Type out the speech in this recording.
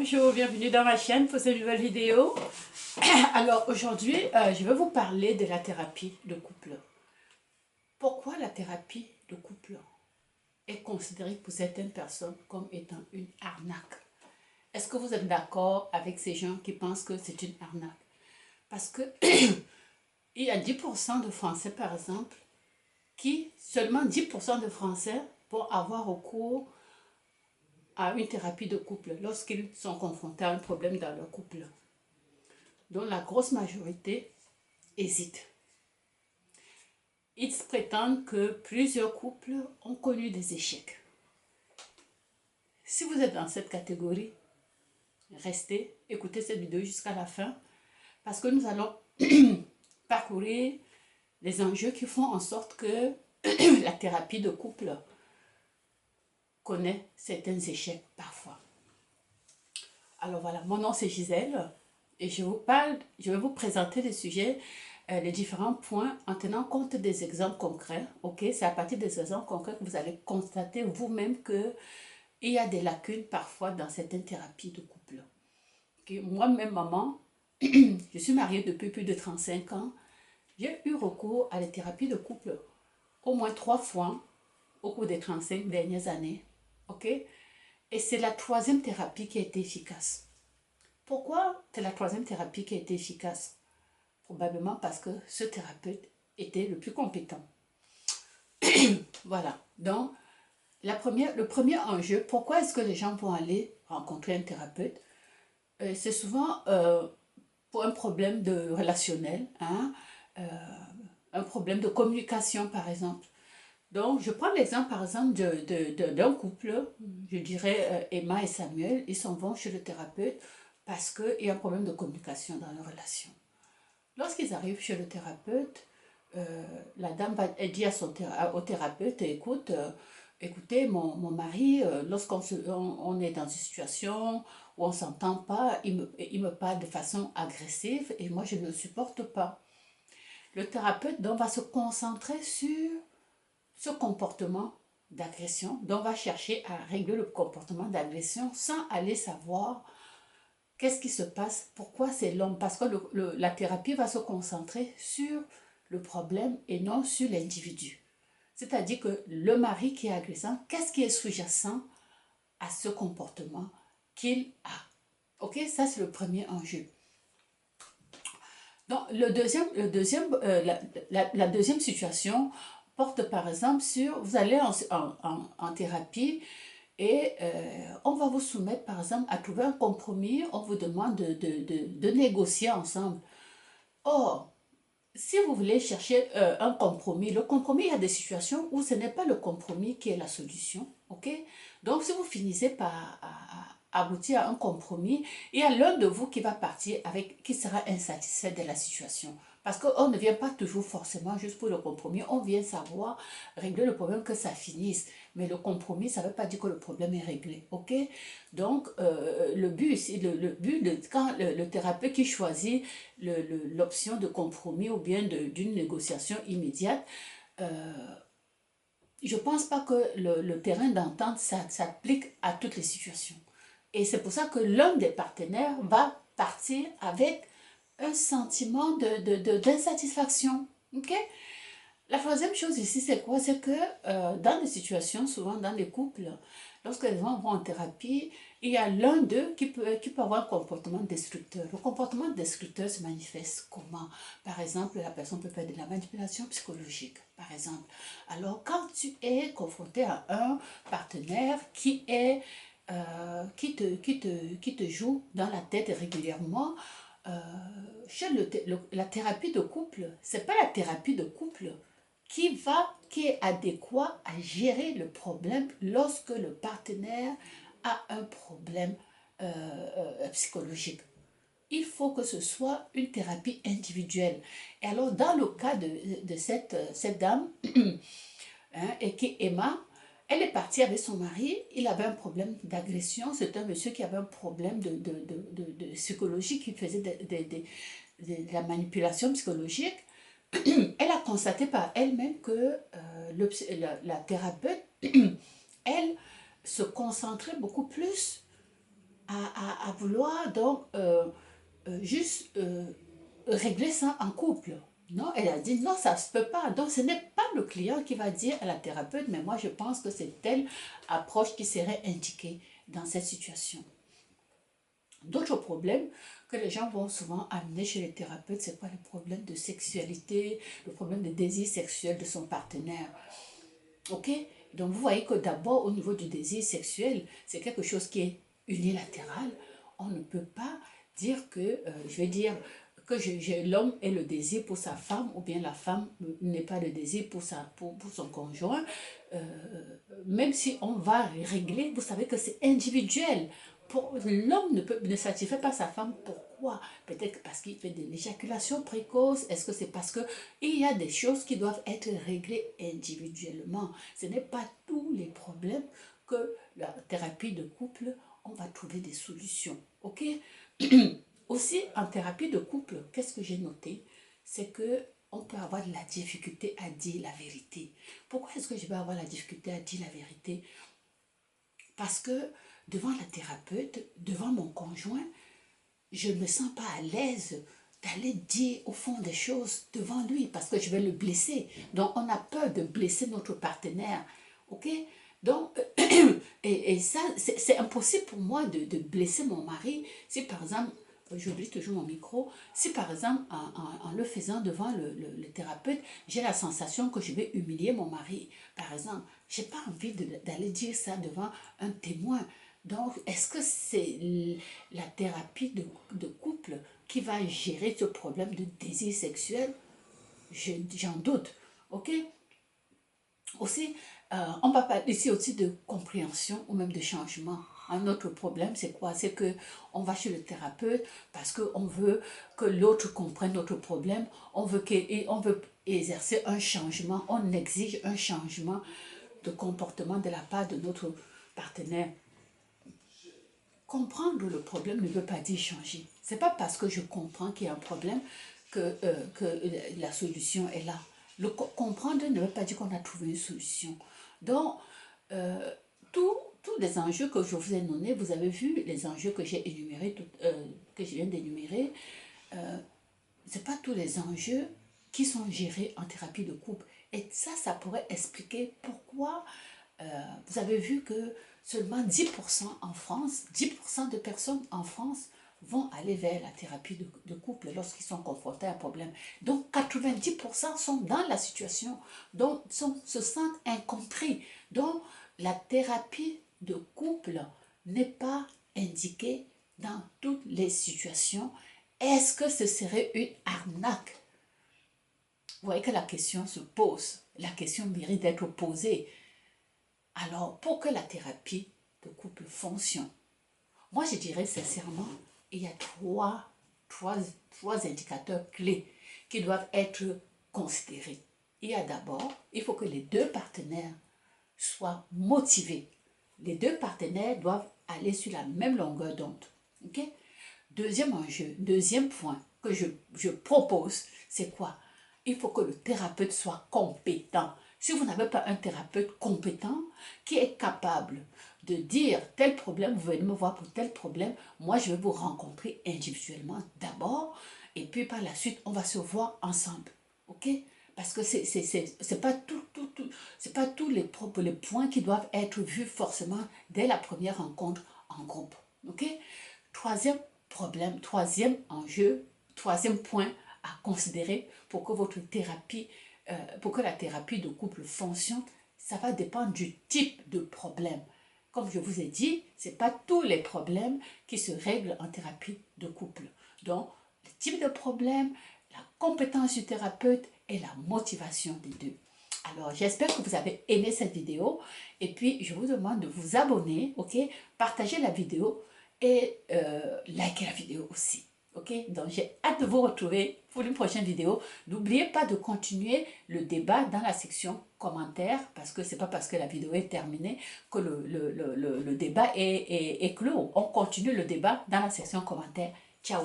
Bonjour, bienvenue dans ma chaîne pour cette nouvelle vidéo. Alors aujourd'hui, je vais vous parler de la thérapie de couple. Pourquoi la thérapie de couple est considérée pour certaines personnes comme étant une arnaque? Est-ce que vous êtes d'accord avec ces gens qui pensent que c'est une arnaque? Parce que il y a 10% de Français, par exemple, seulement 10% de Français vont avoir recours à une thérapie de couple lorsqu'ils sont confrontés à un problème dans leur couple. Donc la grosse majorité hésite. Ils prétendent que plusieurs couples ont connu des échecs. Si vous êtes dans cette catégorie, restez, écoutez cette vidéo jusqu'à la fin parce que nous allons parcourir les enjeux qui font en sorte que la thérapie de couple connaît certains échecs parfois. Alors voilà, mon nom c'est Gisèle et je vais vous présenter les sujets, les différents points en tenant compte des exemples concrets. Ok, c'est à partir des exemples concrets que vous allez constater vous-même qu'il y a des lacunes parfois dans certaines thérapies de couple. Okay, moi-même, maman, je suis mariée depuis plus de 35 ans. J'ai eu recours à la thérapie de couple au moins 3 fois au cours des 35 dernières années. Ok, et c'est la troisième thérapie qui a été efficace. Pourquoi c'est la troisième thérapie qui a été efficace? Probablement parce que ce thérapeute était le plus compétent. Voilà. Donc, le premier enjeu, pourquoi est-ce que les gens vont aller rencontrer un thérapeute? C'est souvent pour un problème de relationnel, hein, un problème de communication, par exemple. Donc, je prends l'exemple, par exemple, d'un couple, je dirais Emma et Samuel, ils s'en vont chez le thérapeute parce qu'il y a un problème de communication dans leur relation. Lorsqu'ils arrivent chez le thérapeute, la dame elle dit au thérapeute, écoutez, mon mari, lorsqu'on on est dans une situation où on ne s'entend pas, il me parle de façon agressive et moi je ne le supporte pas. Le thérapeute donc va se concentrer sur ce comportement d'agression, donc va chercher à régler le comportement d'agression sans aller savoir qu'est-ce qui se passe, pourquoi c'est l'homme, parce que la thérapie va se concentrer sur le problème et non sur l'individu. C'est-à-dire que le mari qui est agressant, qu'est-ce qui est sous-jacent à ce comportement qu'il a? Ok, ça c'est le premier enjeu. Donc, la deuxième situation porte par exemple sur, vous allez en thérapie et on va vous soumettre par exemple à trouver un compromis, on vous demande de négocier ensemble. Or, si vous voulez chercher un compromis, le compromis, il y a des situations où ce n'est pas le compromis qui est la solution, ok? Donc, si vous finissez par aboutir à un compromis, il y a l'un de vous qui va partir qui sera insatisfait de la situation. Parce qu'on ne vient pas toujours forcément juste pour le compromis, on vient savoir régler le problème, que ça finisse. Mais le compromis, ça ne veut pas dire que le problème est réglé, ok? Donc, le but, quand le thérapeute qui choisit l'option de compromis ou bien d'une négociation immédiate, je ne pense pas que le terrain d'entente s'applique à toutes les situations. Et c'est pour ça que l'un des partenaires va partir avec un sentiment d'insatisfaction. Ok? La troisième chose ici, c'est quoi? C'est que dans des situations, souvent dans les couples, lorsque les gens vont en thérapie, il y a l'un d'eux qui peut avoir un comportement destructeur. Le comportement destructeur se manifeste comment? Par exemple, la personne peut faire de la manipulation psychologique, par exemple. Alors, quand tu es confronté à un partenaire qui te joue dans la tête régulièrement, chez la thérapie de couple, c'est pas la thérapie de couple qui est adéquat à gérer le problème lorsque le partenaire a un problème psychologique. Il faut que ce soit une thérapie individuelle. Et alors, dans le cas de cette dame, hein, et qui est Emma, elle est partie avec son mari, il avait un problème d'agression, c'est un monsieur qui avait un problème de psychologie, qui faisait de la manipulation psychologique. Elle a constaté par elle-même que la thérapeute, elle, se concentrait beaucoup plus à vouloir donc juste régler ça en couple. Non, elle a dit non, ça ne se peut pas. Donc, ce n'est pas le client qui va dire à la thérapeute, mais moi, je pense que c'est telle approche qui serait indiquée dans cette situation. D'autres problèmes que les gens vont souvent amener chez les thérapeutes, c'est quoi? Le problème de sexualité, le problème de désir sexuel de son partenaire. Ok? Donc vous voyez que d'abord au niveau du désir sexuel, c'est quelque chose qui est unilatéral. On ne peut pas dire que, je vais dire, que l'homme ait le désir pour sa femme ou bien la femme n'ait pas le désir pour son conjoint. Euh, Même si on va régler, vous savez que c'est individuel. L'homme ne satisfait pas sa femme. Pourquoi? Peut-être parce qu'il fait de l'éjaculation précoce. Est-ce que c'est parce que il y a des choses qui doivent être réglées individuellement? Ce n'est pas tous les problèmes que la thérapie de couple, on va trouver des solutions. Ok? Aussi, en thérapie de couple, qu'est-ce que j'ai noté? C'est que on peut avoir de la difficulté à dire la vérité. Pourquoi est-ce que je vais avoir la difficulté à dire la vérité? Parce que devant la thérapeute, devant mon conjoint, je ne me sens pas à l'aise d'aller dire au fond des choses devant lui parce que je vais le blesser. Donc, on a peur de blesser notre partenaire. OK? Donc, et ça, c'est impossible pour moi de blesser mon mari si, par exemple, j'oublie toujours mon micro, si, par exemple, en le faisant devant le thérapeute, j'ai la sensation que je vais humilier mon mari. Par exemple, je n'ai pas envie d'aller dire ça devant un témoin. Donc, est-ce que c'est la thérapie de couple qui va gérer ce problème de désir sexuel? J'en doute. OK? Aussi, on va parler ici aussi de compréhension ou même de changement. Un autre problème, c'est quoi? C'est que on va chez le thérapeute parce qu'on veut que l'autre comprenne notre problème. On veut exercer un changement. On exige un changement de comportement de la part de notre partenaire. Comprendre le problème ne veut pas dire changer. C'est pas parce que je comprends qu'il y a un problème que la solution est là. Comprendre ne veut pas dire qu'on a trouvé une solution. Donc, euh, tous les enjeux que je vous ai nommés, vous avez vu les enjeux que j'ai énumérés, que je viens d'énumérer, c'est pas tous les enjeux qui sont gérés en thérapie de couple. Et ça pourrait expliquer pourquoi vous avez vu que seulement 10% en France, 10% de personnes en France vont aller vers la thérapie de couple lorsqu'ils sont confrontés à un problème. Donc 90% sont dans la situation, donc se sentent incompris. Donc la thérapie de couple n'est pas indiquée dans toutes les situations. Est-ce que ce serait une arnaque? Vous voyez que la question se pose, la question mérite d'être posée. Alors, pour que la thérapie de couple fonctionne, moi je dirais sincèrement, il y a trois indicateurs clés qui doivent être considérés. Il y a d'abord, il faut que les deux partenaires soient motivés. Les deux partenaires doivent aller sur la même longueur d'onde. Okay? Deuxième enjeu, deuxième point que je propose, c'est quoi? Il faut que le thérapeute soit compétent. Si vous n'avez pas un thérapeute compétent qui est capable de dire tel problème, vous venez me voir pour tel problème, moi je vais vous rencontrer individuellement d'abord et puis par la suite on va se voir ensemble. Ok? Parce que c'est pas c'est pas tous les points qui doivent être vus forcément dès la première rencontre en groupe. Ok? Troisième problème, troisième enjeu, troisième point à considérer pour que votre thérapie, pour que la thérapie de couple fonctionne, ça va dépendre du type de problème. Comme je vous ai dit, ce n'est pas tous les problèmes qui se règlent en thérapie de couple. Donc, le type de problème, la compétence du thérapeute et la motivation des deux. Alors, j'espère que vous avez aimé cette vidéo. Et puis, je vous demande de vous abonner, ok? Partagez la vidéo et likez la vidéo aussi. Ok? Donc, j'ai hâte de vous retrouver pour une prochaine vidéo. N'oubliez pas de continuer le débat dans la section commentaires parce que c'est pas parce que la vidéo est terminée que le débat est clos. On continue le débat dans la section commentaires. Ciao!